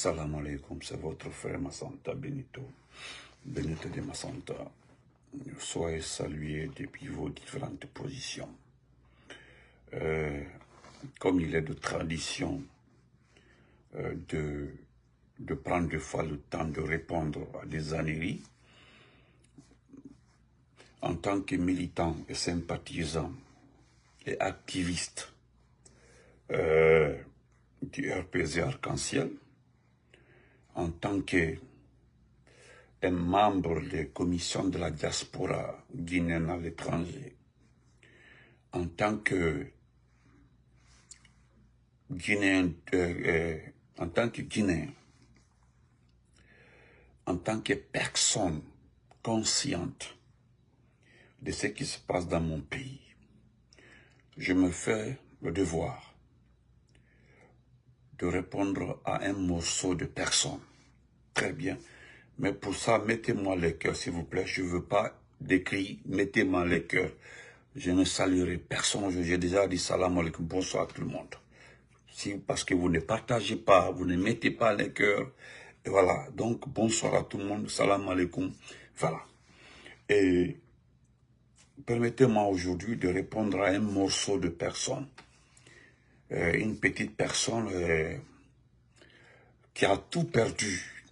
Assalamu alaikum, c'est votre frère Massanta Benito, Benito de Massanta. Soyez salués depuis vos différentes positions. Comme il est de tradition de prendre deux fois le temps de répondre à des âneries, en tant que militant et sympathisant et activiste du RPG Arc-en-Ciel, en tant que membre des commissions de la diaspora guinéenne à l'étranger, en tant que Guinéen, en tant que personne consciente de ce qui se passe dans mon pays, je me fais le devoir de répondre à un morceau de personne. Très bien. Mais pour ça, mettez-moi les cœurs, s'il vous plaît. Je ne veux pas d'écrit, mettez-moi les cœurs. Je ne saluerai personne. J'ai déjà dit salam alaikum, bonsoir à tout le monde. Parce que vous ne partagez pas, vous ne mettez pas les cœurs. Et voilà. Donc, bonsoir à tout le monde. Salam alaikum. Voilà. Et permettez-moi aujourd'hui de répondre à un morceau de personne. Une petite personne qui a tout perdu,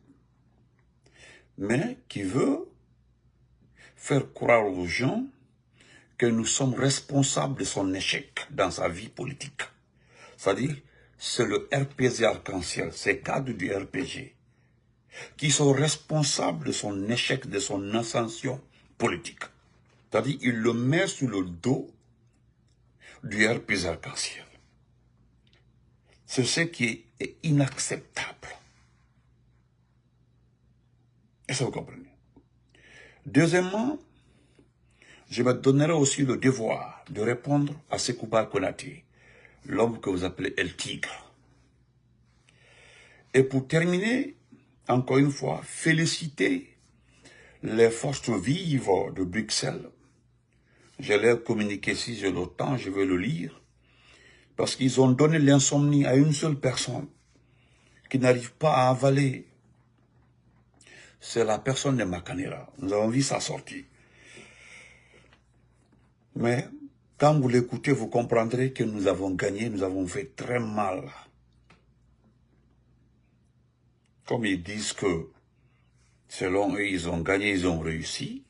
mais qui veut faire croire aux gens que nous sommes responsables de son échec dans sa vie politique. C'est-à-dire, c'est le RPG Arc-en-Ciel, ces cadres du RPG, qui sont responsables de son échec, de son ascension politique. C'est-à-dire, il le met sur le dos du RPG Arc-en-Ciel. C'est ce qui est inacceptable. Est-ce que vous comprenez? Deuxièmement, je me donnerai aussi le devoir de répondre à Sekouba Konaté, l'homme que vous appelez El Tigre. Et pour terminer, encore une fois, féliciter les forces vives de Bruxelles. Je l'ai communiqué, si j'ai le temps, je vais le lire. Parce qu'ils ont donné l'insomnie à une seule personne qui n'arrive pas à avaler. C'est la personne de Makanera. Nous avons vu sa sortie. Mais quand vous l'écoutez, vous comprendrez que nous avons gagné, nous avons fait très mal. Comme ils disent que, selon eux, ils ont gagné, ils ont réussi,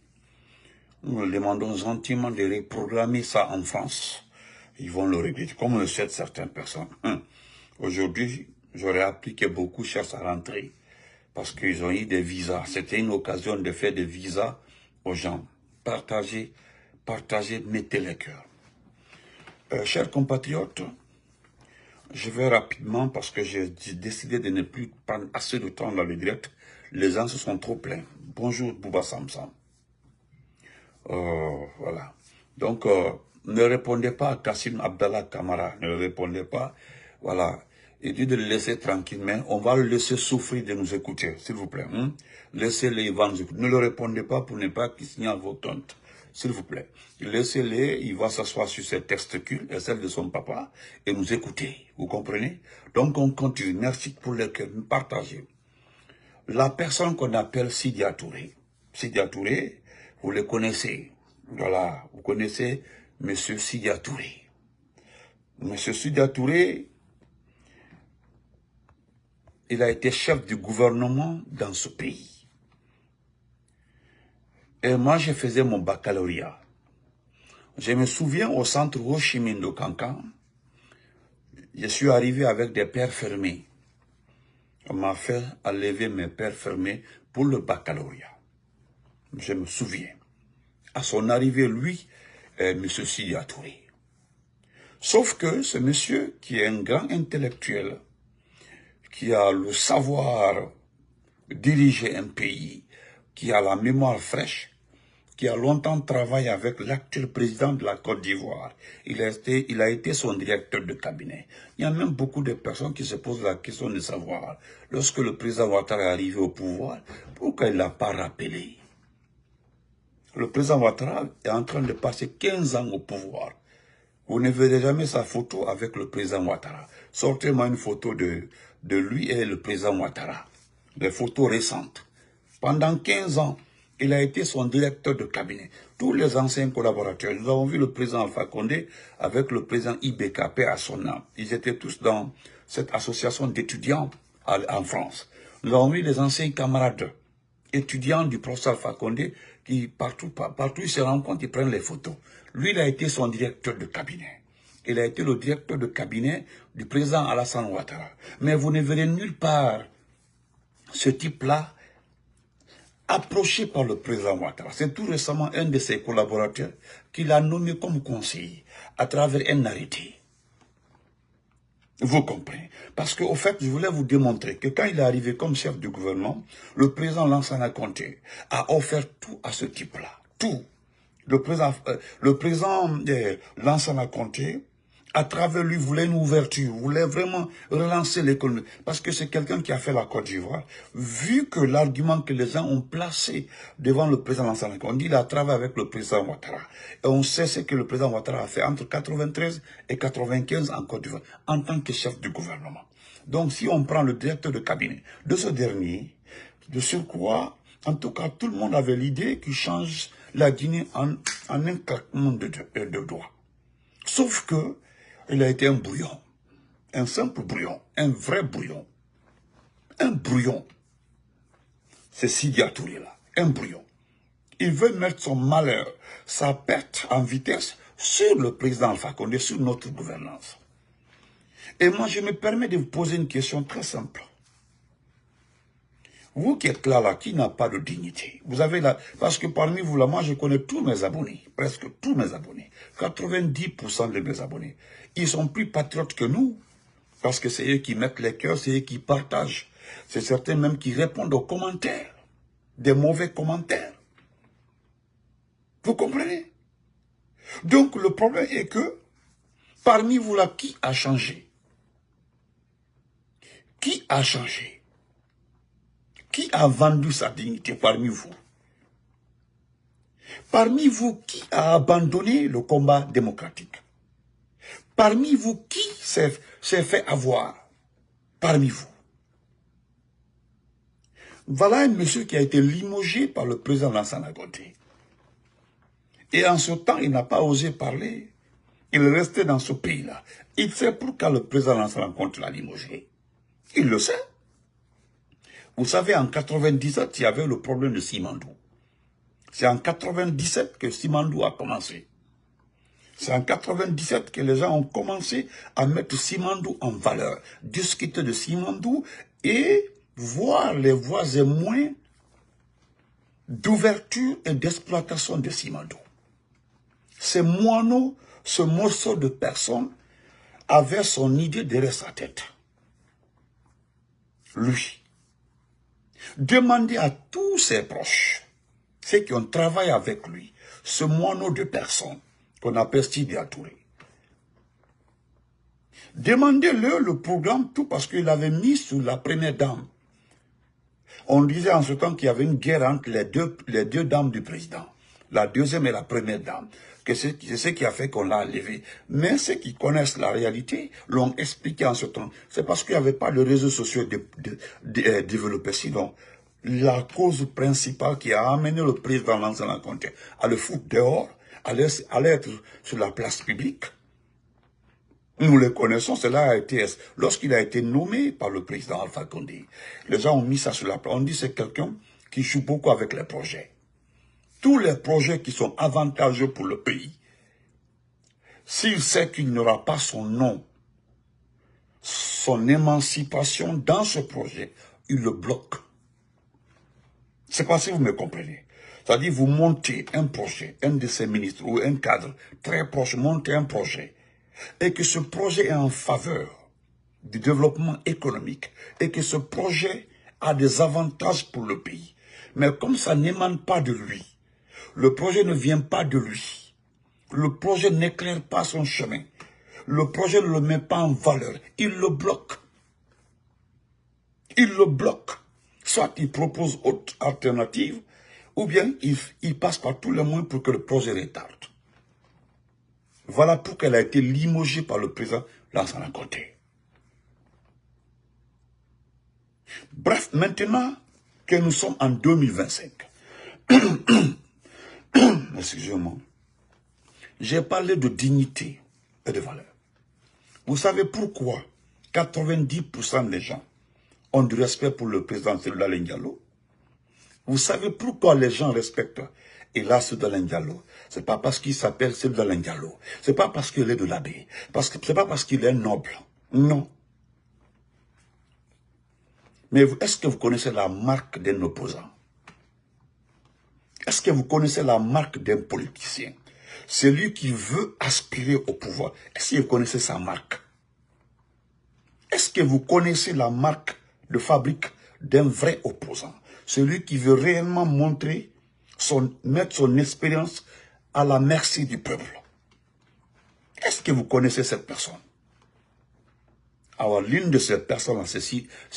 nous leur demandons gentiment de reprogrammer ça en France. Ils vont le regretter, comme le souhaitent certaines personnes. Aujourd'hui, j'aurais appris que beaucoup cherchent à rentrer parce qu'ils ont eu des visas. C'était une occasion de faire des visas aux gens. Partagez, mettez les cœurs. Chers compatriotes, je vais rapidement parce que j'ai décidé de ne plus prendre assez de temps dans le direct. Les gens se sont trop pleins. Bonjour Bouba Samsam. Voilà. Donc, ne répondez pas à Kassim Abdallah Kamara. Ne répondez pas. Voilà. Il dit de le laisser tranquillement. On va le laisser souffrir de nous écouter, s'il vous plaît. Laissez-les, il va nous écouter. Ne le répondez pas pour ne pas qu'il signale vos tontes. S'il vous plaît. Laissez-les, il va s'asseoir sur ses testicules et celle de son papa et nous écouter. Vous comprenez? Donc, on continue. Merci pour le cœur. Partagez. La personne qu'on appelle Sidia Touré. Sidia Touré, vous le connaissez. Voilà. Vous connaissez M. Sidia Touré. M. Sidia Touré, il a été chef du gouvernement dans ce pays. Et moi, je faisais mon baccalauréat. Je me souviens au centre Ho Chi Minh de Cancan, je suis arrivé avec des pères fermés. On m'a fait enlever mes pères fermés pour le baccalauréat. Je me souviens. À son arrivée, lui, M. Sidia Touré. Sauf que ce monsieur, qui est un grand intellectuel, qui a le savoir diriger un pays, qui a la mémoire fraîche, qui a longtemps travaillé avec l'actuel président de la Côte d'Ivoire. Il a été son directeur de cabinet. Il y a même beaucoup de personnes qui se posent la question de savoir, lorsque le président Ouattara est arrivé au pouvoir, pourquoi il ne l'a pas rappelé? Le président Ouattara est en train de passer 15 ans au pouvoir. Vous ne verrez jamais sa photo avec le président Ouattara. Sortez-moi une photo de de lui et le président Ouattara. Des photos récentes. Pendant 15 ans, il a été son directeur de cabinet. Tous les anciens collaborateurs, nous avons vu le président Alpha Condé avec le président IBKP à son âme. Ils étaient tous dans cette association d'étudiants en France. Nous avons vu les anciens camarades étudiants du professeur Alpha Condé qui, partout ils se rencontrent, ils prennent les photos. Lui, il a été son directeur de cabinet. Il a été le directeur de cabinet du président Alassane Ouattara. Mais vous ne verrez nulle part ce type-là approché par le président Ouattara. C'est tout récemment un de ses collaborateurs qui l'a nommé comme conseiller à travers un arrêté. Vous comprenez? Parce qu'au fait, je voulais vous démontrer que quand il est arrivé comme chef du gouvernement, le président Lansana Conté a offert tout à ce type-là. Tout. Le président Lansana Conté, à travers lui, voulait une ouverture, voulait vraiment relancer l'économie. Parce que c'est quelqu'un qui a fait la Côte d'Ivoire. Vu que l'argument que les gens ont placé devant le président Lansana Conté, on dit qu'il a travaillé avec le président Ouattara. Et on sait ce que le président Ouattara a fait entre 93 et 95 en Côte d'Ivoire, en tant que chef du gouvernement. Donc si on prend le directeur de cabinet de ce dernier, de surcroît, en tout cas, tout le monde avait l'idée qu'il change la Guinée en un claquement de doigts. Sauf que il a été un brouillon, un simple brouillon, un vrai brouillon. Un brouillon. C'est Sidi Touré là, un brouillon. Il veut mettre son malheur, sa perte en vitesse sur le président Alpha Condé, sur notre gouvernance. Et moi, je me permets de vous poser une question très simple. Vous qui êtes là, qui n'a pas de dignité, vous avez là, parce que parmi vous là, moi je connais tous mes abonnés, presque tous mes abonnés, 90% de mes abonnés. Ils sont plus patriotes que nous, parce que c'est eux qui mettent les cœurs, c'est eux qui partagent. C'est certains même qui répondent aux commentaires, des mauvais commentaires. Vous comprenez? Donc le problème est que, parmi vous là, qui a changé? Qui a changé? Qui a vendu sa dignité parmi vous? Parmi vous, qui a abandonné le combat démocratique? Parmi vous, qui s'est fait avoir? Parmi vous. Voilà un monsieur qui a été limogé par le président Lansana Conté. Et en ce temps, il n'a pas osé parler. Il est resté dans ce pays-là. Il sait pourquoi le président Lansana Conté l'a limogé. Il le sait. Vous savez, en 97, il y avait le problème de Simandou. C'est en 97 que Simandou a commencé. C'est en 97 que les gens ont commencé à mettre Simandou en valeur, discuter de Simandou et voir les voies et moyens d'ouverture et d'exploitation de Simandou. Ces moineaux, ce morceau de personne, avait son idée derrière sa tête. Lui. Demandez à tous ses proches, ceux qui ont travaillé avec lui, ce moineau de personnes qu'on appelle Sidi Touré. Demandez-le le programme, tout parce qu'il avait mis sous la première dame. On disait en ce temps qu'il y avait une guerre entre les deux dames du président, la deuxième et la première dame. C'est ce qui a fait qu'on l'a enlevé. Mais ceux qui connaissent la réalité l'ont expliqué en ce temps. C'est parce qu'il n'y avait pas de réseaux sociaux développés. Sinon, la cause principale qui a amené le président Lansana Conté à le foutre dehors, à l'être sur la place publique, nous le connaissons, cela a été, lorsqu'il a été nommé par le président Alpha Condé, les gens ont mis ça sur la place. On dit que c'est quelqu'un qui joue beaucoup avec les projets. Tous les projets qui sont avantageux pour le pays, s'il sait qu'il n'aura pas son nom, son émancipation dans ce projet, il le bloque. C'est pas si vous me comprenez. C'est-à-dire, vous montez un projet, un de ces ministres ou un cadre très proche, montez un projet, et que ce projet est en faveur du développement économique, et que ce projet a des avantages pour le pays. Mais comme ça n'émane pas de lui, le projet ne vient pas de lui. Le projet n'éclaire pas son chemin. Le projet ne le met pas en valeur. Il le bloque. Il le bloque. Soit il propose autre alternative, ou bien il passe par tous les moyens pour que le projet retarde. Voilà pourquoi elle a été limogée par le président Lansana Conté. Bref, maintenant que nous sommes en 2025, excusez-moi, j'ai parlé de dignité et de valeur. Vous savez pourquoi 90% des gens ont du respect pour le président Cellou Diallo? Vous savez pourquoi les gens respectent Hélas Cellou Diallo? Ce n'est pas parce qu'il s'appelle Cellou Diallo. Ce n'est pas parce qu'il est de l'abbé. Ce n'est pas parce qu'il est noble. Non. Mais est-ce que vous connaissez la marque d'un opposant? Est-ce que vous connaissez la marque d'un politicien? Celui qui veut aspirer au pouvoir. Est-ce que vous connaissez sa marque? Est-ce que vous connaissez la marque de fabrique d'un vrai opposant? Celui qui veut réellement mettre son expérience à la merci du peuple. Est-ce que vous connaissez cette personne? Alors, l'une de ces personnes, c'est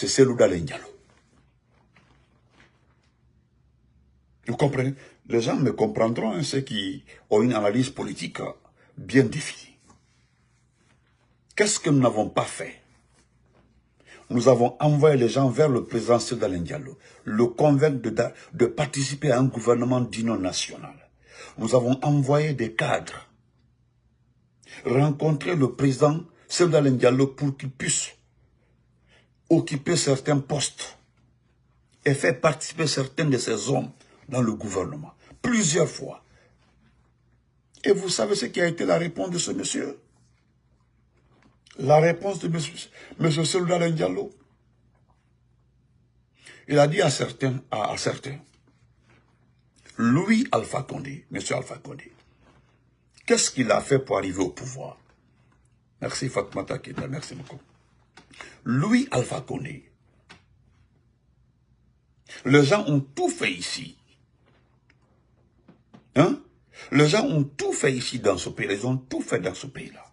Cellou Diallo. Vous comprenez? Les gens me comprendront, hein, ceux qui ont une analyse politique bien définie. Qu'est-ce que nous n'avons pas fait? Nous avons envoyé les gens vers le président Cellou Diallo, le convaincre de participer à un gouvernement d'union nationale. Nous avons envoyé des cadres rencontrer le président Cellou Diallo pour qu'il puisse occuper certains postes et faire participer certains de ces hommes dans le gouvernement, plusieurs fois. Et vous savez ce qui a été la réponse de ce monsieur? La réponse de monsieur Cellou Diallo. Il a dit à certains, Louis Alpha Condé, monsieur Alpha Condé, qu'est-ce qu'il a fait pour arriver au pouvoir? Merci Fatmata Keita, merci beaucoup. Louis Alpha Condé, les gens ont tout fait ici. Hein? Les gens ont tout fait ici dans ce pays, ils ont tout fait dans ce pays-là.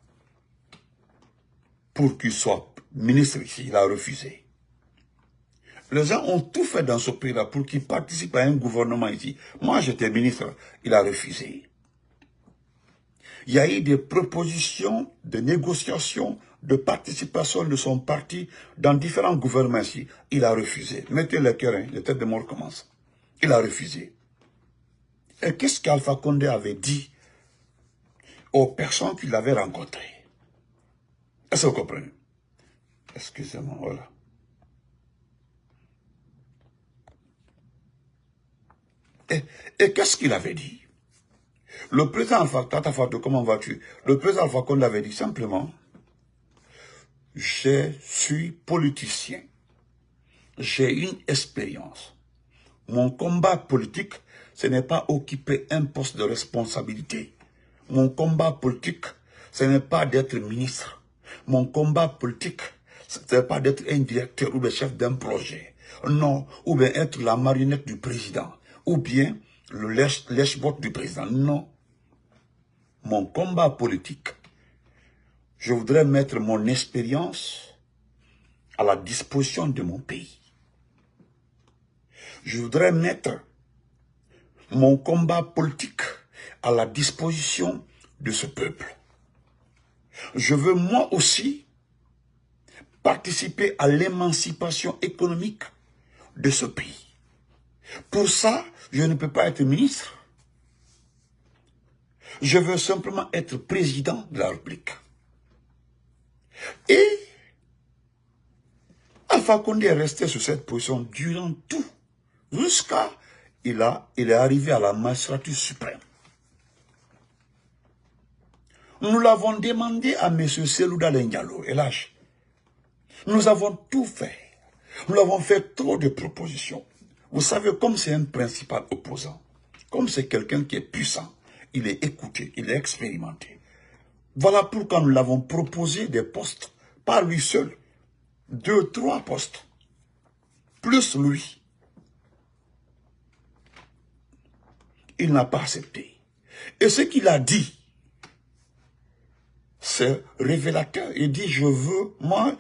Pour qu'il soit ministre ici, il a refusé. Les gens ont tout fait dans ce pays-là pour qu'il participe à un gouvernement ici. Moi, j'étais ministre, il a refusé. Il y a eu des propositions de négociation, de participation de son parti dans différents gouvernements ici. Il a refusé. Mettez le cœur, hein, les têtes de mort commencent. Il a refusé. Et qu'est-ce qu'Alpha Condé avait dit aux personnes qu'il avait rencontrées? Est-ce que vous comprenez? Excusez-moi, voilà. Et qu'est-ce qu'il avait dit? Le président Alpha, Tata Fatou, comment vas-tu? Le président Alpha Condé avait dit simplement, je suis politicien. J'ai une expérience. Mon combat politique, ce n'est pas occuper un poste de responsabilité. Mon combat politique, ce n'est pas d'être ministre. Mon combat politique, ce n'est pas d'être un directeur ou le chef d'un projet. Non, ou bien être la marionnette du président. Ou bien le lèche-botte du président. Non. Mon combat politique, je voudrais mettre mon expérience à la disposition de mon pays. Je voudrais mettre mon combat politique à la disposition de ce peuple. Je veux moi aussi participer à l'émancipation économique de ce pays. Pour ça, je ne peux pas être ministre. Je veux simplement être président de la République. Et Alpha Condé est resté sur cette position durant tout, jusqu'à il est arrivé à la magistrature suprême. Nous l'avons demandé à M. Cellou Diallo, et là, nous avons tout fait. Nous avons fait trop de propositions. Vous savez, comme c'est un principal opposant, comme c'est quelqu'un qui est puissant, il est écouté, il est expérimenté. Voilà pourquoi nous l'avons proposé des postes, pas lui seul, 2, 3 postes, plus lui. Il n'a pas accepté. Et ce qu'il a dit, c'est révélateur. Il dit, je veux, moi,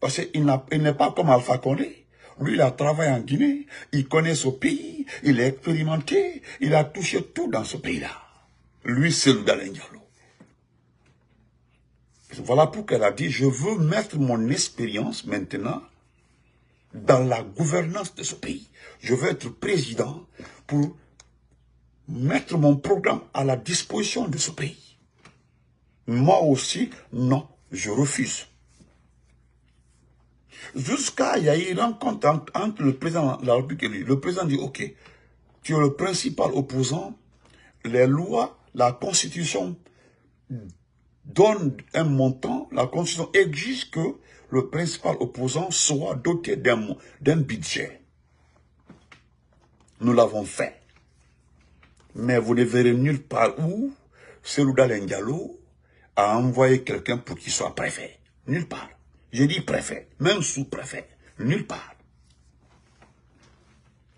parce qu'il n'est pas comme Alpha Condé. Lui, il a travaillé en Guinée, il connaît ce pays, il est expérimenté, il a touché tout dans ce pays-là. Lui, c'est le Diallo. Voilà pourquoi elle a dit, je veux mettre mon expérience maintenant dans la gouvernance de ce pays. Je veux être président pour mettre mon programme à la disposition de ce pays. Moi aussi, non, je refuse. Jusqu'à il y a eu une rencontre entre le président de la République et lui. Le président dit, ok, tu es le principal opposant, les lois, la Constitution donne un montant, la Constitution exige que le principal opposant soit doté d'un budget. Nous l'avons fait. Mais vous ne verrez nulle part où Selouda Diallo a envoyé quelqu'un pour qu'il soit préfet. Nulle part. J'ai dit préfet, même sous-préfet. Nulle part.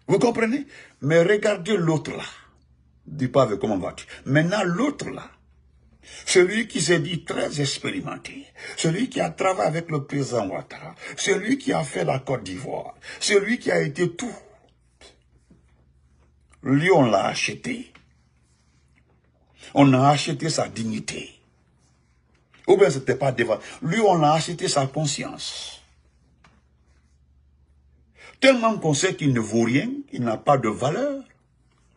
Vous comprenez? Mais regardez l'autre là. Dis pas avec comment vas-tu. Maintenant, l'autre là, celui qui s'est dit très expérimenté, celui qui a travaillé avec le président Ouattara, celui qui a fait la Côte d'Ivoire, celui qui a été tout. Lui, on l'a acheté. On a acheté sa dignité. Ou bien c'était pas devant. Lui, on a acheté sa conscience. Tellement qu'on sait qu'il ne vaut rien, il n'a pas de valeur.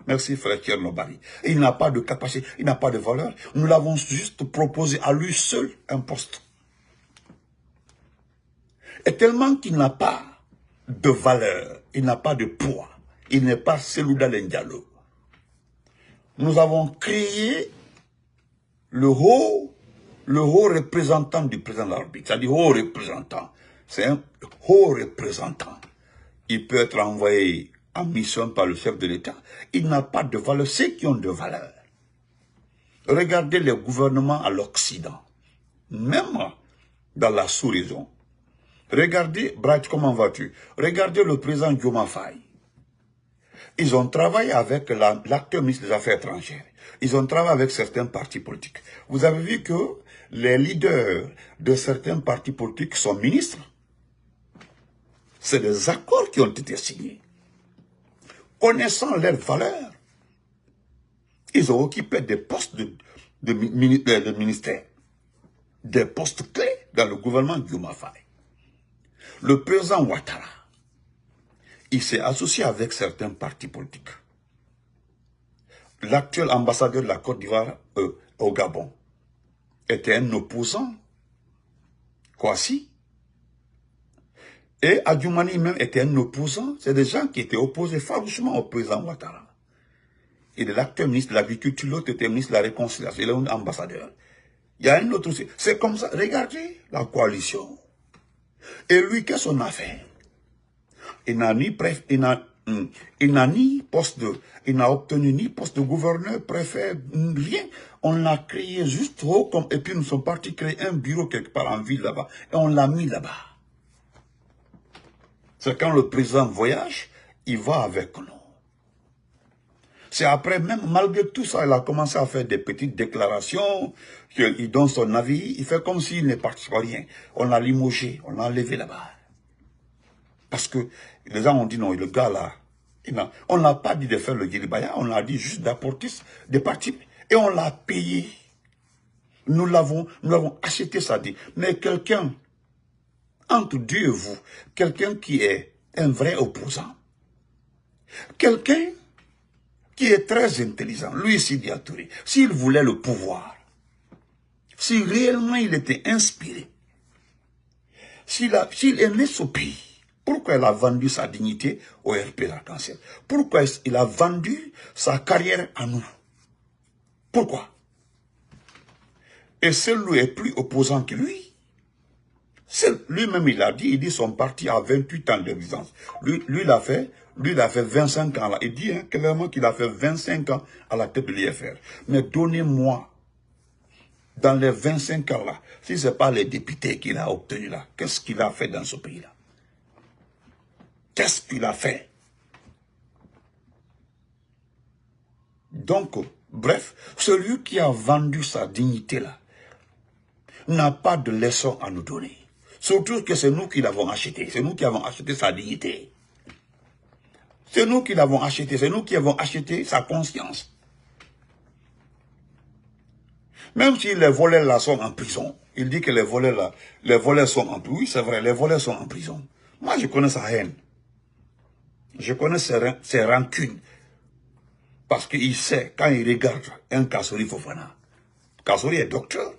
Merci frère Tchernobari. Il n'a pas de capacité, il n'a pas de valeur. Nous l'avons juste proposé à lui seul un poste. Et tellement qu'il n'a pas de valeur, il n'a pas de poids, il n'est pas Selouda Diallo. Nous avons créé le haut représentant du président de la République. C'est-à-dire haut représentant. C'est un haut représentant. Il peut être envoyé en mission par le chef de l'État. Il n'a pas de valeur. Ceux qui ont de valeur. Regardez les gouvernements à l'Occident. Même dans la sous-région. Regardez, Bright, comment vas-tu? Regardez le président Diomaye Faye. Ils ont travaillé avec l'actuel ministre des Affaires étrangères. Ils ont travaillé avec certains partis politiques. Vous avez vu que les leaders de certains partis politiques sont ministres. C'est des accords qui ont été signés. Connaissant leurs valeurs, ils ont occupé des postes de ministère, des postes clés dans le gouvernement de Diomaye Faye. Le président Ouattara, il s'est associé avec certains partis politiques. L'actuel ambassadeur de la Côte d'Ivoire au Gabon était un opposant, Kwasi. Et Adjoumani même était un opposant. C'est des gens qui étaient opposés farouchement au président Ouattara. Et de l'actuel ministre de l'Agriculture, l'autre était ministre de la Réconciliation, il est un ambassadeur. Il y a un autre aussi. C'est comme ça. Regardez la coalition. Et lui, qu'est-ce qu'on a fait? Il n'a obtenu ni poste de gouverneur, préfet, rien. On l'a créé juste haut, et puis nous sommes partis créer un bureau quelque part en ville là-bas, et on l'a mis là-bas. C'est quand le président voyage, il va avec nous. C'est après, même malgré tout ça, il a commencé à faire des petites déclarations, il donne son avis, il fait comme s'il ne participe à rien. On l'a limogé, on l'a enlevé là-bas. Parce que les gens ont dit non, le gars là, on n'a pas dit de faire le Guiribaya, on a dit juste d'apporter des parties. Et on l'a payé. Nous l'avons acheté, ça dit. Mais quelqu'un, entre Dieu et vous, quelqu'un qui est un vrai opposant, quelqu'un qui est très intelligent, lui Sidi Touré, s'il voulait le pouvoir, si réellement il était inspiré, s'il est né ce pays, pourquoi il a vendu sa dignité au RP Arc-en-Ciel? Pourquoi il a vendu sa carrière à nous? Pourquoi? Et celui est plus opposant que lui. Lui-même, il dit son parti a 28 ans d'existence. Lui, il a fait 25 ans là. Il dit clairement qu'il a fait 25 ans à la tête de l'IFR. Mais donnez-moi, dans les 25 ans là, si ce n'est pas les députés qu'il a obtenus là, qu'est-ce qu'il a fait dans ce pays-là? Qu'est-ce qu'il a fait? Donc, bref, celui qui a vendu sa dignité là, n'a pas de leçon à nous donner. Surtout que c'est nous qui l'avons acheté. C'est nous qui avons acheté sa dignité. C'est nous qui l'avons acheté. C'est nous qui avons acheté sa conscience. Même si les voleurs là sont en prison, il dit que les voleurs sont en prison. Oui, c'est vrai, les voleurs sont en prison. Moi, je connais sa haine. Je connais ses rancunes. Parce qu'il sait, quand il regarde un Kassori Fofana, Kassori est docteur.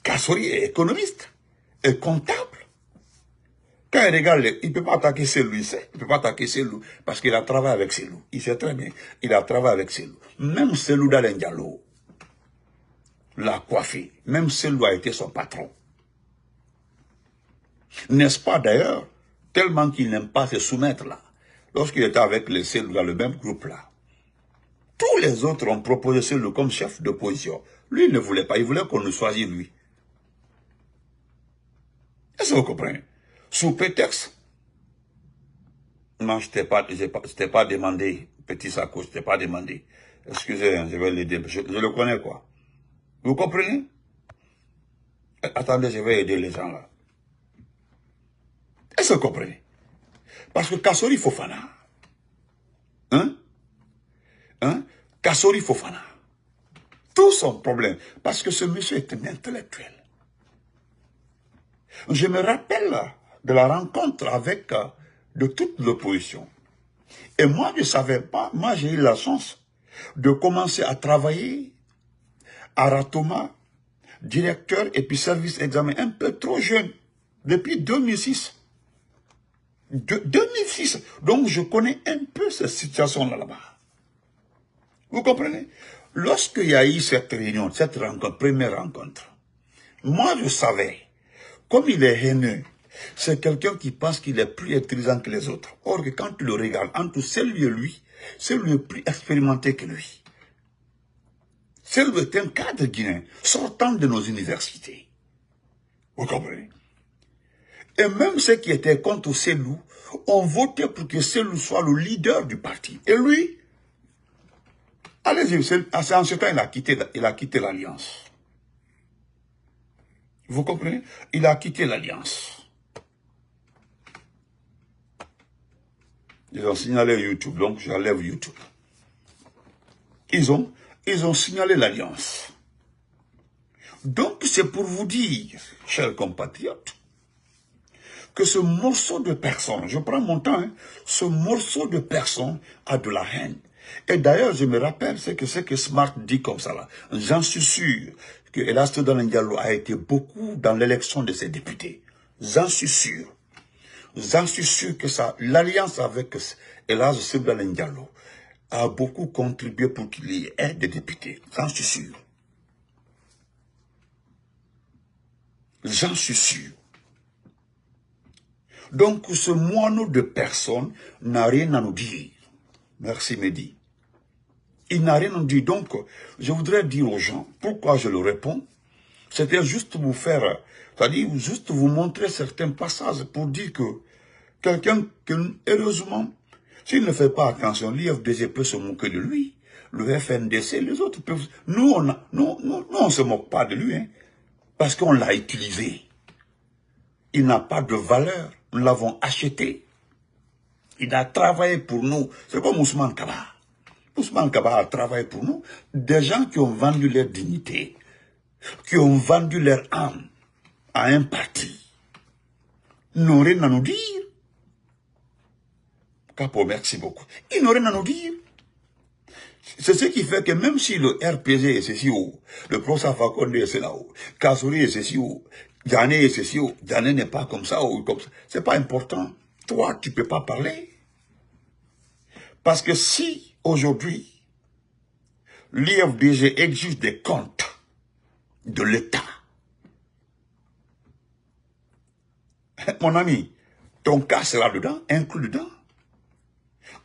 Kassori est économiste, est comptable. Quand il regarde, il ne peut pas attaquer Selou, il sait. Il ne peut pas attaquer Selou parce qu'il a travaillé avec Selou. Il sait très bien, il a travaillé avec Selou. Même Selou Dalen Diallo l'a coiffé. Même Selou a été son patron. N'est-ce pas d'ailleurs, tellement qu'il n'aime pas se soumettre là. Lorsqu'il était avec les Selou dans le même groupe là, tous les autres ont proposé Selou comme chef d'opposition. Lui, il ne voulait pas, il voulait qu'on le choisisse lui. Est-ce que vous comprenez? Sous prétexte, non, je t'ai pas demandé, petit Sako, je t'ai pas demandé. Excusez, je vais l'aider, je le connais quoi. Vous comprenez? Attendez, je vais aider les gens là. Est-ce que vous comprenez? Parce que Kassori Fofana, Kassori Fofana, tout son problème, parce que ce monsieur est un intellectuel. Je me rappelle de la rencontre avec de toute l'opposition. Et moi, je ne savais pas, moi j'ai eu la chance de commencer à travailler à Ratoma, directeur et puis service examen, un peu trop jeune, depuis 2006. 2006. Donc je connais un peu cette situation-là là-bas. Vous comprenez? Lorsqu'il y a eu cette réunion, cette rencontre, première rencontre, moi je savais, comme il est haineux, c'est quelqu'un qui pense qu'il est plus intelligent que les autres. Or que quand tu le regardes, entre celui et lui, c'est le plus expérimenté que lui. C'est un cadre guinéen sortant de nos universités. Vous comprenez? Et même ceux qui étaient contre Selou ont voté pour que Selou soit le leader du parti. Et lui, allez-y, en ce temps, il a quitté l'Alliance. Vous comprenez? Il a quitté l'Alliance. Ils ont signalé YouTube, donc j'enlève YouTube. Ils ont signalé l'Alliance. Donc c'est pour vous dire, chers compatriotes, que ce morceau de personne, je prends mon temps, ce morceau de personne a de la haine. Et d'ailleurs, je me rappelle ce que Smart dit comme ça là. J'en suis sûr que Elas Dalen Diallo a été beaucoup dans l'élection de ses députés. J'en suis sûr. J'en suis sûr que l'alliance avec Elas Dalen Diallo a beaucoup contribué pour qu'il y ait des députés. J'en suis sûr. J'en suis sûr. Donc, ce moineau de personnes n'a rien à nous dire. Merci, Mehdi. Il n'a rien à nous dire. Donc, je voudrais dire aux gens, pourquoi je le réponds, c'était juste vous faire, c'est-à-dire juste vous montrer certains passages pour dire que quelqu'un que, heureusement, s'il ne fait pas attention, l'IFDG peut se moquer de lui, le FNDC, les autres peuvent... Nous, on ne se moque pas de lui, hein, parce qu'on l'a utilisé. Il n'a pas de valeur. Nous l'avons acheté. Il a travaillé pour nous. C'est comme Ousmane Kaba. Ousmane Kaba a travaillé pour nous. Des gens qui ont vendu leur dignité, qui ont vendu leur âme à un parti, n'ont rien à nous dire. Capo, merci beaucoup. Ils n'ont rien à nous dire. C'est ce qui fait que même si le RPG est ceci haut, le professeur Fakonde est là-haut, Kassori est ceci haut, Djané est ceci haut, Djané n'est pas comme ça ou comme ça, c'est pas important. Toi, tu peux pas parler. Parce que si, aujourd'hui, l'IFDG exige des comptes de l'État, mon ami, ton cas sera dedans, inclus dedans.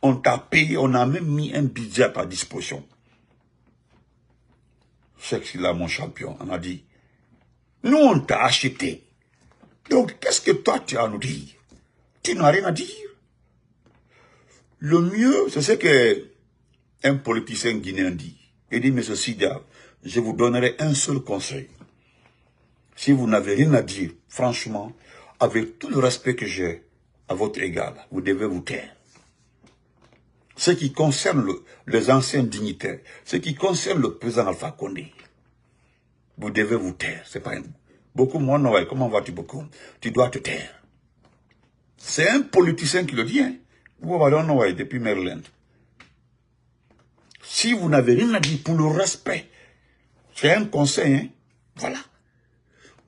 On t'a payé, on a même mis un budget à ta disposition. C'est que là, mon champion, on a dit, nous, on t'a acheté. Donc, qu'est-ce que toi, tu as à nous dire? Tu n'as rien à dire. Le mieux, c'est ce qu'un politicien guinéen dit. Il dit, monsieur Sida, je vous donnerai un seul conseil. Si vous n'avez rien à dire, franchement, avec tout le respect que j'ai à votre égard, vous devez vous taire. Ce qui concerne les anciens dignitaires, ce qui concerne le président Alpha Condé, vous devez vous taire. C'est pas un... Beaucoup, moi, non, comment vas-tu beaucoup? Tu dois te taire. C'est un politicien qui le dit. Hein. Depuis Maryland. Si vous n'avez rien à dire pour le respect, c'est un conseil. Hein. Voilà.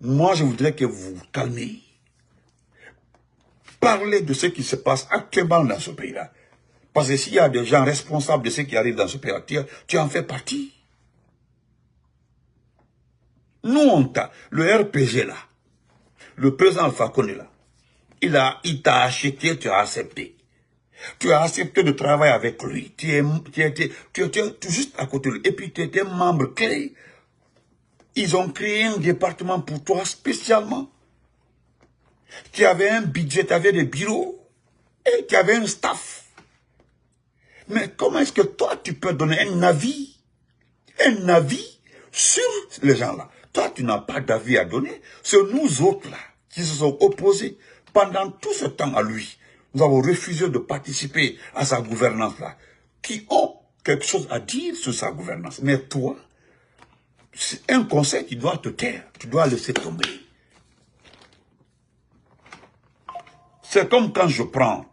Moi, je voudrais que vous vous calmez. Parlez de ce qui se passe actuellement dans ce pays-là. Parce que s'il y a des gens responsables de ce qui arrive dans ce pays-là, tu en fais partie. Nous, le RPG là, le président Alpha Condé là, il t'a acheté, tu as accepté. Tu as accepté de travailler avec lui. Tu étais juste à côté de lui. Et puis tu étais membre clé. Ils ont créé un département pour toi spécialement. Tu avais un budget, tu avais des bureaux. Et tu avais un staff. Mais comment est-ce que toi, tu peux donner un avis sur les gens là? Toi, tu n'as pas d'avis à donner. C'est nous autres là, qui se sont opposés pendant tout ce temps à lui. Nous avons refusé de participer à sa gouvernance là, qui ont quelque chose à dire sur sa gouvernance. Mais toi, c'est un conseil qui doit te taire. Tu dois laisser tomber. C'est comme quand je prends...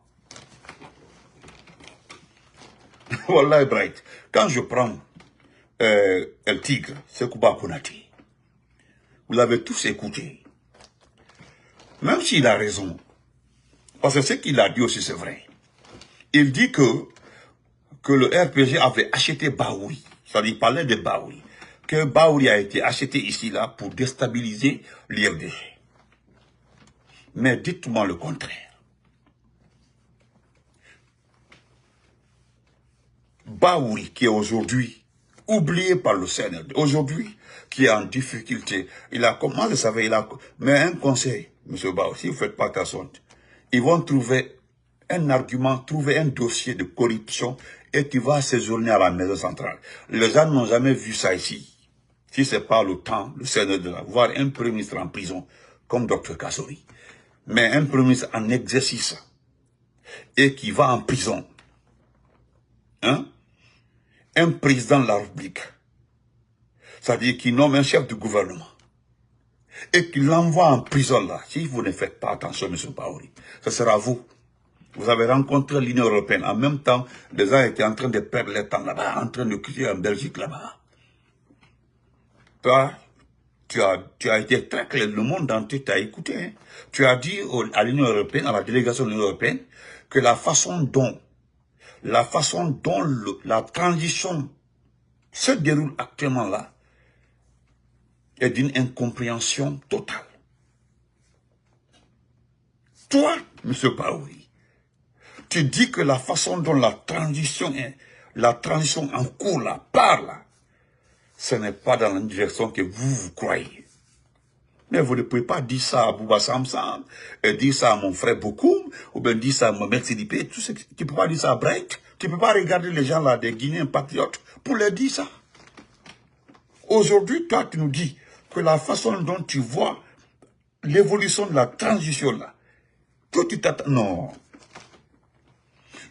Wallah Bright. Quand je prends El Tigre, c'est Kouba Konaté. Vous l'avez tous écouté. Même s'il a raison. Parce que ce qu'il a dit aussi, c'est vrai. Il dit que le RPG avait acheté Baouri. C'est-à-dire, il parlait de Baouri. Que Baouri a été acheté ici, là, pour déstabiliser l'IRDG. Mais dites-moi le contraire. Baouri, qui est aujourd'hui oublié par le CNRD, aujourd'hui, qui est en difficulté, il a, comment le savez, il a, mais un conseil, M. Baouri, si vous ne faites pas attention, ils vont trouver un argument, trouver un dossier de corruption et qui va séjourner à la maison centrale. Les gens n'ont jamais vu ça ici. Si ce n'est pas le temps, le CNRD, de voir un premier ministre en prison, comme Dr Kassori, mais un premier ministre en exercice et qui va en prison, hein? Un président de la République, c'est-à-dire qui nomme un chef du gouvernement, et qui l'envoie en prison là, si vous ne faites pas attention, M. Baouri, ce sera vous. Vous avez rencontré l'Union européenne, en même temps, les gens étaient en train de perdre le temps là-bas, en train de quitter en Belgique là-bas. Toi, tu as été très clair, le monde entier t'a écouté. Hein. Tu as dit à l'Union européenne, à la délégation de l'Union européenne, que la façon dont la transition se déroule actuellement là est d'une incompréhension totale. Toi, M. Baouri, tu dis que la façon dont la transition en cours là, part là, ce n'est pas dans la direction que vous croyez. Mais vous ne pouvez pas dire ça à Bouba Samsam, et dire ça à mon frère Bokoum, ou bien dire ça à Mohamed Sidibé, tu ne peux pas dire ça à Bright, tu ne peux pas regarder les gens là, des Guinéens patriotes, pour leur dire ça. Aujourd'hui, toi, tu nous dis que la façon dont tu vois l'évolution de la transition là, que tu t'attends... Non.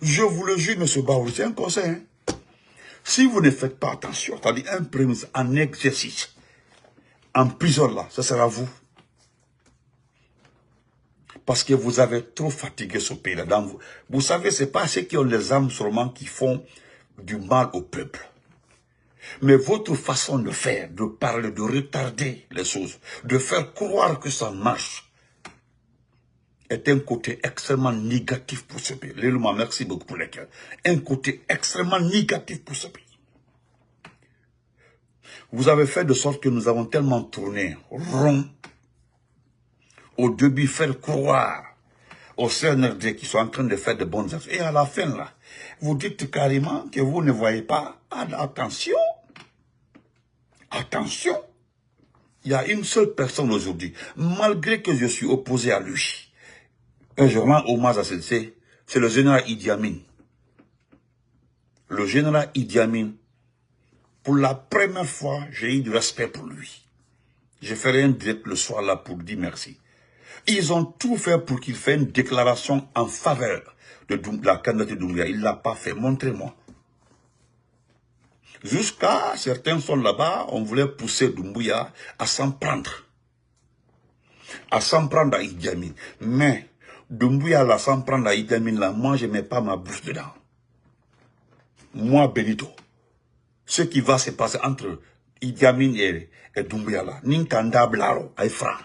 Je vous le jure, M. Baouri, c'est un conseil. Hein? Si vous ne faites pas attention, c'est-à-dire un premier ministre en exercice, en prison là, ce sera vous. Parce que vous avez trop fatigué ce pays-là. Vous savez, ce n'est pas ceux qui ont les armes seulement qui font du mal au peuple. Mais votre façon de faire, de parler, de retarder les choses, de faire croire que ça marche, est un côté extrêmement négatif pour ce pays. Lélouma, merci beaucoup pour lesquels. Un côté extrêmement négatif pour ce pays. Vous avez fait de sorte que nous avons tellement tourné rond. Au début, faire croire aux CNRD qui sont en train de faire de bonnes actions. Et à la fin, là, vous dites carrément que vous ne voyez pas. Attention. Attention. Il y a une seule personne aujourd'hui, malgré que je suis opposé à lui. Et je rends hommage à c'est le général Idi Amin. Le général Idi Amin, pour la première fois, j'ai eu du respect pour lui. Je ferai un direct le soir là pour dire merci. Ils ont tout fait pour qu'il fasse une déclaration en faveur de la candidature de Doumbouya. Il ne l'a pas fait. Montrez-moi. Jusqu'à certains sont là-bas, on voulait pousser Doumbouya à s'en prendre. À s'en prendre à Idi Amin. Mais Doumbouya là, sans prendre à Idi Amin là, moi je ne mets pas ma bouche dedans. Moi, Benito. Ce qui va se passer entre Idi Amin et Doumbouya là, Ninkanda Blaro, Aïfra.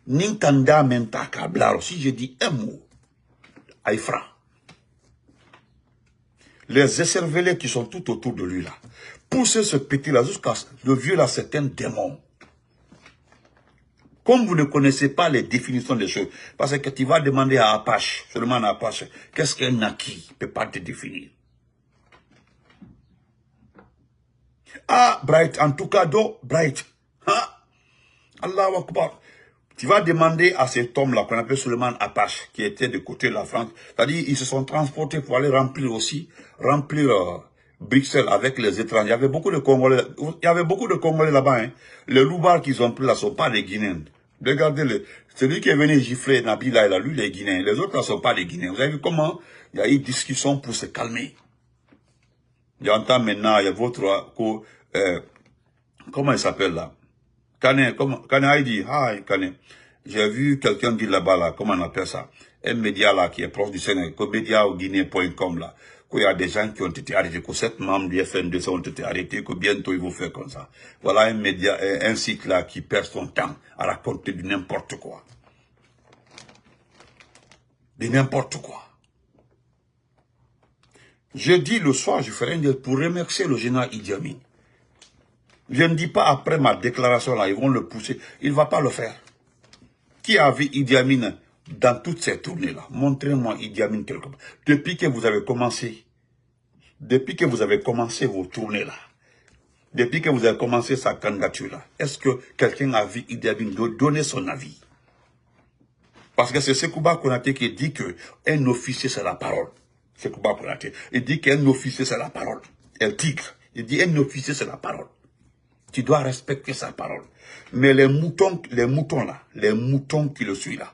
Ninkanda Mentaka Blaro, si je dis un mot, Aïfra. Les écervelés qui sont tout autour de lui là, poussez ce petit là jusqu'à le vieux là, c'est un démon. Comme vous ne connaissez pas les définitions des choses, parce que tu vas demander à Apache, seulement à Apache, qu'est-ce qu'un Naki ne peut pas te définir. Ah, Bright, en tout cas, Bright. Ah, Allahu Akbar. Tu vas demander à cet homme-là, qu'on appelle Suleiman Apache, qui était de côté de la France, c'est-à-dire ils se sont transportés pour aller remplir Bruxelles avec les étrangers. Il y avait beaucoup de Congolais, là-bas. Hein. Les loupards qu'ils ont pris là ne sont pas des Guinéens. Regardez, celui qui est venu gifler Nabila, là, lui, les Guinéens. Les autres ne sont pas des Guinéens. Vous avez vu comment il y a eu discussion pour se calmer. J'entends maintenant, il y a votre... comment il s'appelle là? Kane a dit, hi Kane, j'ai vu quelqu'un dire là-bas, là, comment on appelle ça? Un média là qui est proche du Sénégal, que média au Guinée.com là, qu'il y a des gens qui ont été arrêtés, que 7 membres du FN2 ont été arrêtés, que bientôt ils vont faire comme ça. Voilà un média, un site là qui perd son temps à raconter du n'importe quoi. De n'importe quoi. Jeudi le soir, je ferai un deal pour remercier le général Idi Amin. Je ne dis pas après ma déclaration là, ils vont le pousser. Il ne va pas le faire. Qui a vu Idi Amin dans toutes ces tournées là? Montrez-moi Idi Amin quelque part. Depuis que vous avez commencé vos tournées là, depuis que vous avez commencé sa candidature là, est-ce que quelqu'un a vu Idi Amin donner son avis? Parce que c'est Sekouba Konaté qui dit qu'un officier c'est la parole. Sekouba Konaté, il dit qu'un officier c'est la parole. El Tigre, il dit un officier c'est la parole. Tu dois respecter sa parole. Mais les moutons là, les moutons qui le suivent là,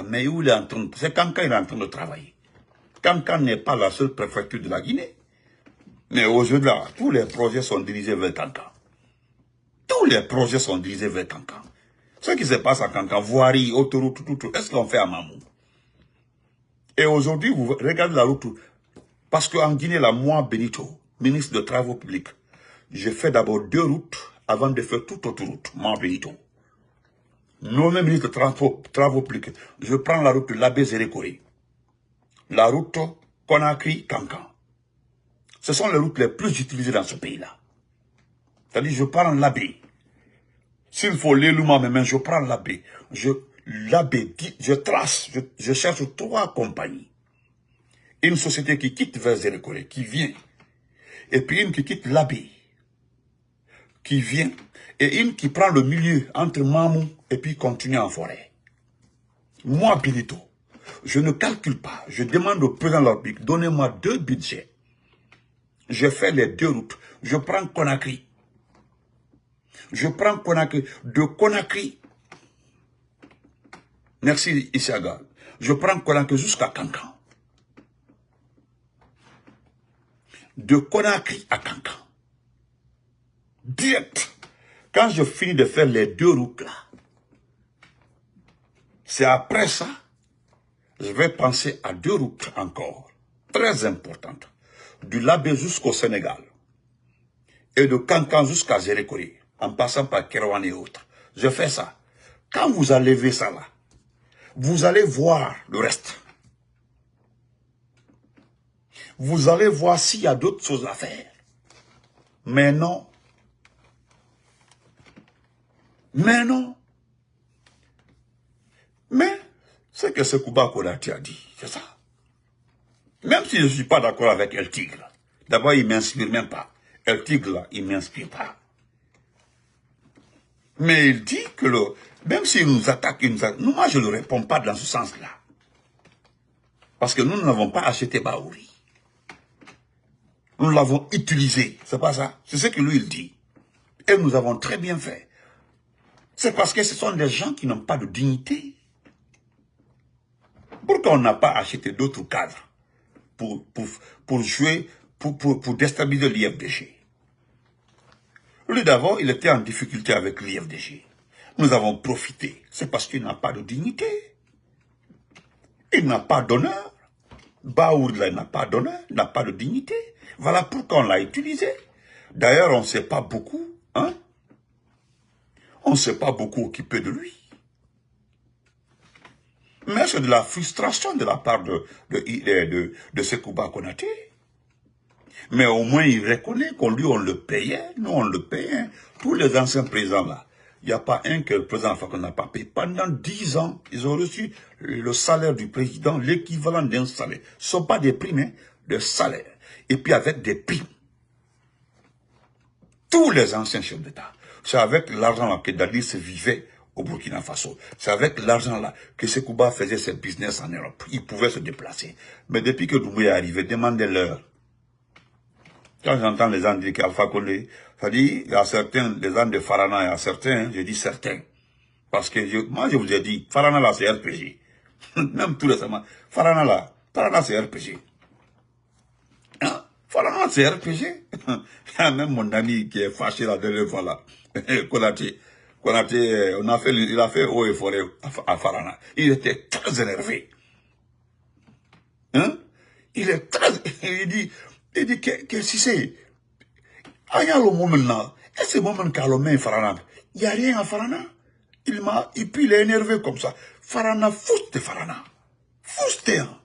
mais où il est en train de... C'est Kankan il est en train de travailler. Kankan n'est pas la seule préfecture de la Guinée. Mais aujourd'hui là, tous les projets sont dirigés vers Kankan. Tous les projets sont dirigés vers Kankan. Ce qui se passe à Kankan, voirie, autoroute, tout, est-ce qu'on fait à Mamou? Et aujourd'hui, vous regardez la route, parce qu'en Guinée, là, moi, Benito, ministre de Travaux publics, j'ai fait d'abord 2 routes avant de faire toute autre route, moi, Benito. Nommé ministre de Travaux publics, je prends la route de l'Abbé Zérékoré, la route Conakry-Kankan. Ce sont les routes les plus utilisées dans ce pays-là. C'est-à-dire, je prends l'Abbé. S'il faut l'élouma, mais je prends l'Abbé. L'Abbé, je trace, je cherche 3 compagnies. Une société qui quitte vers Zérékoré, qui vient. Et puis une qui quitte l'Abbé, qui vient. Et une qui prend le milieu entre Mamou et puis continue en forêt. Moi, Benito, je ne calcule pas. Je demande au président de la République, donnez-moi 2 budgets. Je fais les 2 routes. Je prends Conakry. Je prends Conakry. De Conakry. Merci Issaga. Je prends Conakry jusqu'à Kankan. De Conakry à Kankan. Direct. Quand je finis de faire les 2 routes là, c'est après ça, je vais penser à 2 routes encore, très importantes. Du Labé jusqu'au Sénégal. Et de Kankan jusqu'à Zérékoré, en passant par Kérouane et autres. Je fais ça. Quand vous enlevez ça là, vous allez voir le reste. Vous allez voir s'il y a d'autres choses à faire. Mais non. Mais non. Mais, c'est que ce Sekouba Konaté a dit, c'est ça. Même si je ne suis pas d'accord avec El Tigre, d'abord il ne m'inspire même pas. El Tigre là, il ne m'inspire pas. Mais il dit que même s'il nous attaque, moi je ne réponds pas dans ce sens-là. Parce que nous n'avons pas acheté Baouri. Nous l'avons utilisé. C'est pas ça. C'est ce que lui il dit. Et nous avons très bien fait. C'est parce que ce sont des gens qui n'ont pas de dignité. Pourquoi on n'a pas acheté d'autres cadres pour jouer, pour déstabiliser l'IFDG? Lui d'abord, il était en difficulté avec l'IFDG. Nous avons profité. C'est parce qu'il n'a pas de dignité. Il n'a pas d'honneur. Baoud, là, il n'a pas d'honneur, il n'a pas de dignité. Voilà pourquoi on l'a utilisé. D'ailleurs, on ne s'est pas beaucoup, hein? On ne s'est pas beaucoup occupé de lui. Mais c'est de la frustration de la part de Sekouba Konaté. Mais au moins, il reconnaît qu'on lui, on le payait. Nous, on le payait. Tous les anciens présidents, là, il n'y a pas un que le président Alpha Condé n'a pas payé. Pendant 10 ans, ils ont reçu le salaire du président, l'équivalent d'un salaire. Ce ne sont pas des primes, hein, des salaires. Et puis avec des primes. Tous les anciens chefs d'État. C'est avec l'argent que Dadi se vivait au Burkina Faso. C'est avec l'argent-là que Sekouba faisait ses business en Europe. Il pouvait se déplacer. Mais depuis que Doumbouya est arrivé, demandez-leur. Quand j'entends les gens dire qu'Alpha Condé, ça dit, il y a certains, les gens de Farana, il y a certains, je dis certains. Parce que moi je vous ai dit, Farana là c'est RPG. Même tout récemment, Farana c'est RPG. Hein? Farana c'est RPG. Il y a même mon ami qui est fâché la dernière fois là. Konaté, il a fait haut et forêt à Farana. Il était très énervé. Hein? Il est très, il dit que si c'est, il y a le moment là, et ce moment qu'a le main Farana, il n'y a rien à Farana. Et puis il est énervé comme ça. Farana, fouste Farana. Fouste, hein.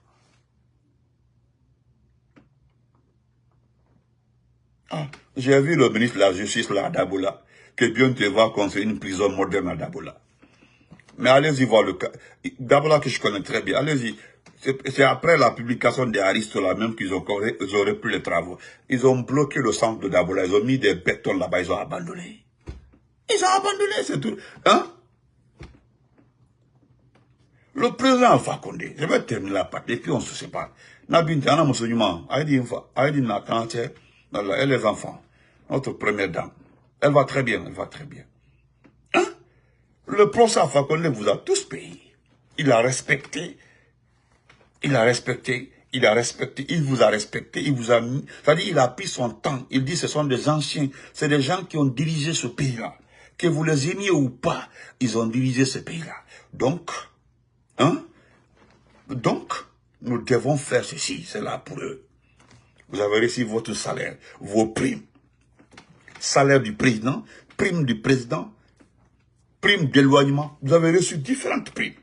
Ah, j'ai vu le ministre de la Justice là, à Dabola, que bientôt va construire une prison moderne à Dabola. Mais allez-y voir le cas. Dabola que je connais très bien, allez-y. C'est après la publication des Aristos là même qu'ils auraient plus les travaux. Ils ont bloqué le centre de Dabola, ils ont mis des bétons là-bas, ils ont abandonné. Ils ont abandonné, c'est tout. Hein? Le président Alpha Condé, je vais terminer la partie, et puis on se sépare. Nabinte, Anna Moussouniman, Aïdi Nakanté, et les enfants, notre première dame. Elle va très bien, elle va très bien. Hein? Le procès Alpha Condé vous a tous payé. Il a respecté, il a respecté, il a respecté, il vous a respecté, il vous a mis, c'est-à-dire il a pris son temps. Il dit ce sont des anciens, c'est des gens qui ont dirigé ce pays-là. Que vous les aimiez ou pas, ils ont dirigé ce pays-là. Donc, hein? Donc, nous devons faire ceci, c'est là pour eux. Vous avez reçu votre salaire, vos primes. Salaire du président, prime du président, prime d'éloignement. Vous avez reçu différentes primes.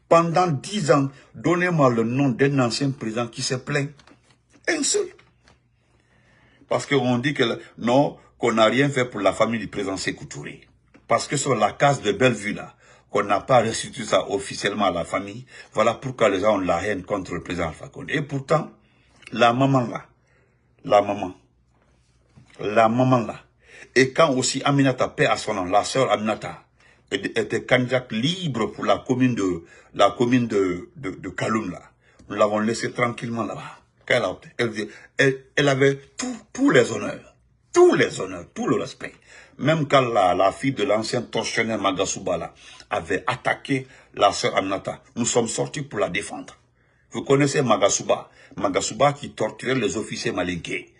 Pendant 10 ans, donnez-moi le nom d'un ancien président qui s'est plaint. Un seul. Parce qu'on dit que non, qu'on n'a rien fait pour la famille du président Sékou Touré. Parce que sur la case de Bellevue là, qu'on n'a pas restitué ça officiellement à la famille, voilà pourquoi les gens ont la haine contre le président Alpha Condé. Et pourtant, la maman là, la maman là, et quand aussi Aminata, paix à son nom, la sœur Aminata, était candidate libre pour la commune de Kaloum là, nous l'avons laissée tranquillement là-bas. Elle avait tous les honneurs, tout le respect. Même quand la fille de l'ancien tortionnaire Magasuba là, avait attaqué la sœur Aminata, nous sommes sortis pour la défendre. Vous connaissez Magasuba, Magasuba qui torturait les officiers malinqués.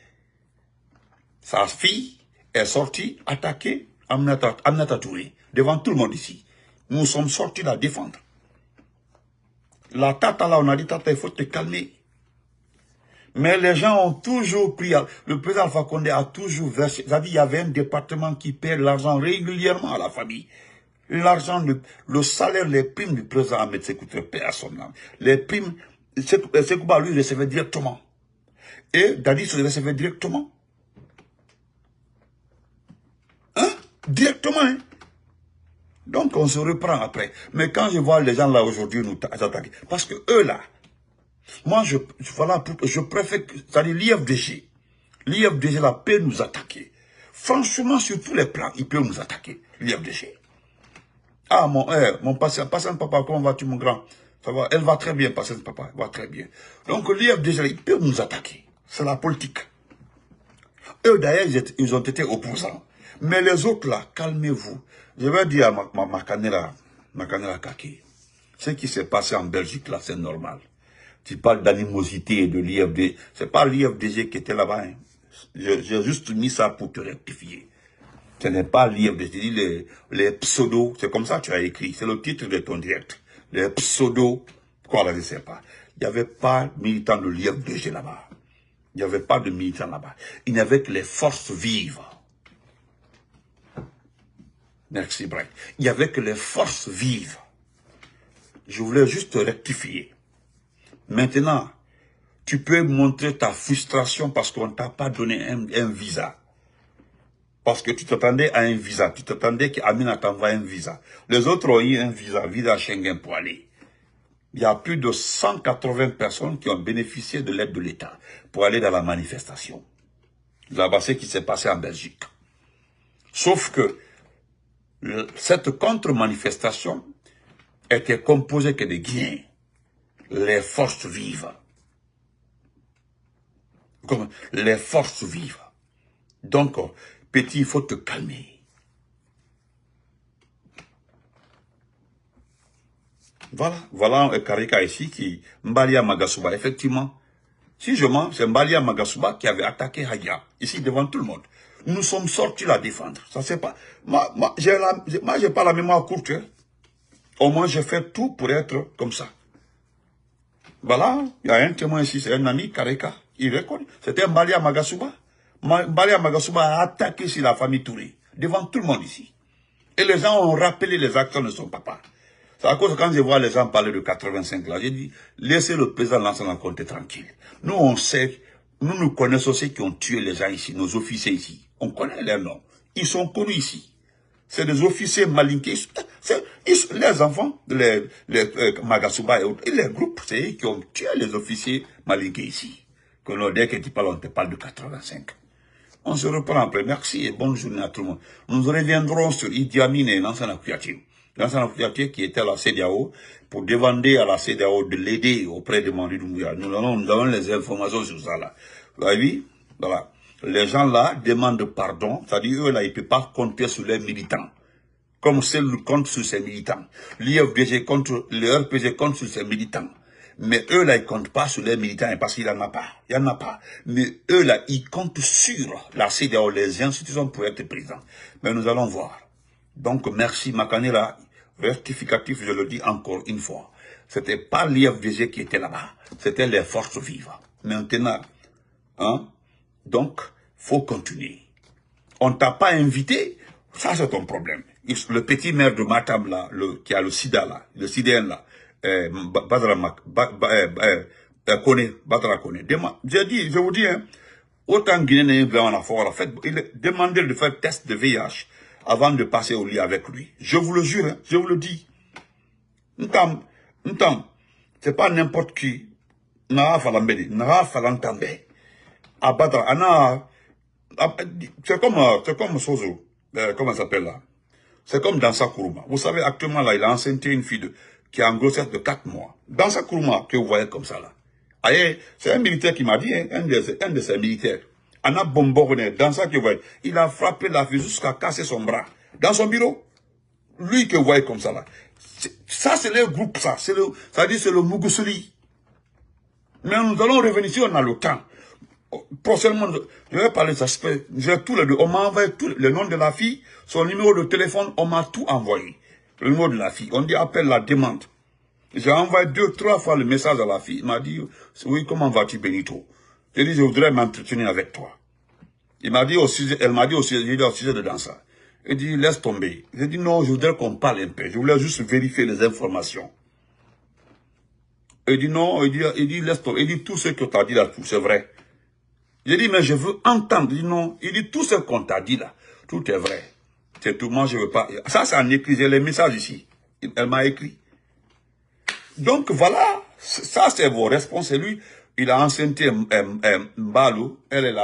Sa fille est sortie attaquer Aminata Touré devant tout le monde ici. Nous sommes sortis la défendre. La tata là, on a dit tata, il faut te calmer. Mais les gens ont toujours pris, le président Alpha Condé a toujours versé, c'est-à-dire il y avait un département qui paie l'argent régulièrement à la famille. L'argent, le salaire, les primes du président Ahmed Sékou Touré paie à son âme. Les primes, Sekouba lui recevait directement. Et Dadi se recevait directement. Hein? Directement, hein? Donc on se reprend après. Mais quand je vois les gens là aujourd'hui nous attaquer, parce que eux là, moi je préfère, c'est-à-dire l'IFDG là peut nous attaquer. Franchement, sur tous les plans, il peut nous attaquer, l'IFDG. Ah mon patient papa, comment vas-tu mon grand? Ça va, elle va très bien, patient papa, elle va très bien. Donc l'IFDG, il peut nous attaquer. C'est la politique. Eux d'ailleurs, ils ont été opposants. Mais les autres là, calmez-vous. Je vais dire à Makanela Kaki, ce qui s'est passé en Belgique là, c'est normal. Tu parles d'animosité et de l'IFDG. C'est pas l'IFDG qui était là-bas. Hein. J'ai juste mis ça pour te rectifier. Ce n'est pas lire, je dis les pseudos, c'est comme ça que tu as écrit, c'est le titre de ton direct. Les pseudos, quoi là, je ne sais pas. Il n'y avait pas de militants de l'IFDG là-bas. Il n'y avait pas de militants là-bas. Il n'y avait que les forces vives. Merci, Brian. Il n'y avait que les forces vives. Je voulais juste te rectifier. Maintenant, tu peux montrer ta frustration parce qu'on ne t'a pas donné un visa. Parce que tu t'attendais à un visa. Tu t'attendais qu'Amina t'envoie un visa. Les autres ont eu un visa Schengen pour aller. Il y a plus de 180 personnes qui ont bénéficié de l'aide de l'État pour aller dans la manifestation. Là-bas, c'est ce qui s'est passé en Belgique. Sauf que cette contre-manifestation était composée que des Guinéens, les forces vives. Comme les forces vives. Donc, petit, il faut te calmer. Voilà un Karika ici qui, Mbalia Magasuba, effectivement. Si je mens, c'est Mbalia Magasuba qui avait attaqué Haya, ici devant tout le monde. Nous sommes sortis la défendre. Ça c'est pas. Moi, j'ai pas la mémoire courte. Hein. Au moins, j'ai fait tout pour être comme ça. Voilà, il y a un témoin ici, c'est un ami, Kareka. Il reconnaît. C'était Mbalia Magasuba. Mbalia Magasuba a attaqué sur la famille Touré, devant tout le monde ici. Et les gens ont rappelé les actions de son papa. C'est à cause que quand je vois les gens parler de 85 là, j'ai dit, laissez le président Lansana Conté tranquille. Nous, on sait, nous connaissons ceux qui ont tué les gens ici, nos officiers ici. On connaît leurs noms. Ils sont connus ici. C'est des officiers malinqués. Les enfants, les Magasuba et autres, et les groupes, c'est eux qui ont tué les officiers malinqués ici. Que dès que tu parles, on te parle de 85. On se reprend après. Merci et bonne journée à tout le monde. Nous reviendrons sur Idi Amin et Lansana Kouyaté. Lansana Kouyaté qui était à la CEDEAO pour demander à la CEDEAO de l'aider auprès de Mandi Doumbouya. Nous avons les informations sur ça là. Vous avez vu? Voilà. Les gens là demandent pardon. C'est-à-dire eux là, ils ne peuvent pas compter sur les militants. Comme ceux qui comptent sur ces militants. L'IFDG contre, le RPG compte sur ces militants. Mais eux là, ils comptent pas sur les militants parce qu'il n'y en a pas. Il n'y en a pas. Mais eux là, ils comptent sur la CEDEAO, les institutions pour être présents. Mais nous allons voir. Donc, merci Makanela. Rectificatif, je le dis encore une fois. C'était pas l'IFDG qui était là-bas. C'était les forces vives. Maintenant, hein, donc, faut continuer. On t'a pas invité, ça c'est ton problème. Le petit maire de Matam là, qui a le sida là, le sidéen là, Badra Kone. Je vous dis, hein, autant Guinéen vraiment la force, en fait, il est demandé de faire test de VIH avant de passer au lit avec lui. Je vous le jure, hein, je vous le dis. C'est pas n'importe qui. C'est comme Sozo, comment ça s'appelle là? C'est comme Dansa Kourouma. Vous savez, actuellement là, il a enceinté une fille qui a une grossesse de 4 mois. Dansa Kourouma, que vous voyez comme ça là. C'est un militaire qui m'a dit, hein, un de ces militaires. Anna Bomborne, dans ça que vous voyez, il a frappé la fille jusqu'à casser son bras. Dans son bureau. Lui que vous voyez comme ça là. Ça c'est le groupe, ça. C'est le Mugusuli. Mais nous allons revenir si on a le temps. Prochainement, je vais parler de ça. J'ai tous les deux. On m'a envoyé le nom de la fille, son numéro de téléphone, on m'a tout envoyé. Le numéro de la fille. On dit appelle la demande. J'ai envoyé 2, 3 fois le message à la fille. Il m'a dit, oui, comment vas-tu, Benito? J'ai dit, je voudrais m'entretenir avec toi. Elle m'a dit au sujet de Dansa. Il dit, laisse tomber. J'ai dit, non, je voudrais qu'on parle un peu. Je voulais juste vérifier les informations. Il dit, non, il dit, laisse tomber. Il dit, tout ce que tu as dit là, tout, c'est vrai. J'ai dit, mais je veux entendre. Il dit, non. Il dit, tout ce qu'on t'a dit là, tout est vrai. C'est tout, moi, je veux pas. Ça, c'est en écrit. J'ai les messages ici. Elle m'a écrit. Donc, voilà. Ça, c'est vos réponses. C'est lui. Il a enceinté Mbalo. Elle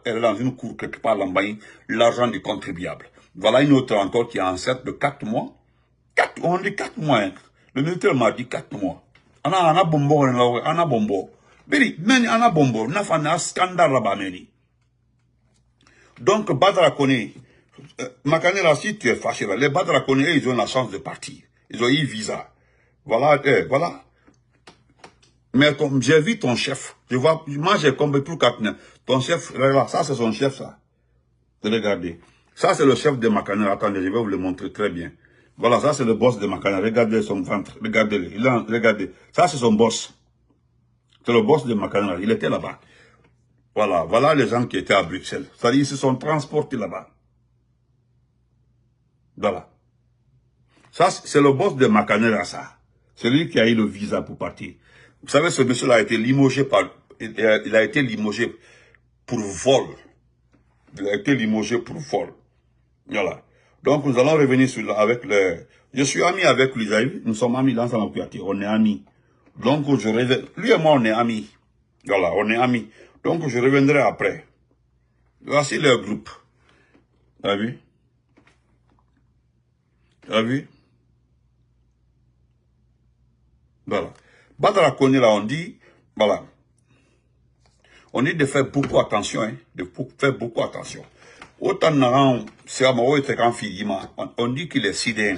est dans une cour quelque part là-bas. L'argent du contribuable. Voilà une autre encore qui est enceinte de 4 mois. On dit 4 mois. Hein. Le militaire m'a dit 4 mois. Ana bombo. Ana bombo. Beri, meni ana bombo, nafana scandale là-bas, meni. Donc, Badra Kone, Makanela, si tu es fâché là, les Badra Kone, ils ont la chance de partir. Ils ont eu visa. Voilà, voilà. Mais comme j'ai vu ton chef, je vois, moi j'ai compris tout Katna. Ton chef, regarde, ça c'est son chef, ça. Regardez. Ça c'est le chef de Makanel. Attendez, je vais vous le montrer très bien. Voilà, ça c'est le boss de Makanel. Regardez son ventre. Regardez-le. Regardez. Ça c'est son boss. C'est le boss de Makanel. Il était là-bas. Voilà. Voilà les gens qui étaient à Bruxelles. C'est-à-dire, ils se sont transportés là-bas. Voilà. Ça, c'est le boss de Makanel, ça. C'est lui qui a eu le visa pour partir. Vous savez, ce monsieur-là a été limogé il a été limogé pour vol. Il a été limogé pour vol. Voilà. Donc, nous allons revenir avec le... Je suis ami avec lui, nous sommes amis dans un pays. On est amis. Donc, je reviens... Lui et moi, on est amis. Voilà, on est amis. Donc, je reviendrai après. Voici le groupe. Tu as vu? Tu as vu? Voilà. Badara Kone, là, on dit... Voilà. On dit de faire beaucoup attention, hein, de faire beaucoup attention. Autant on dit qu'il est sidéen,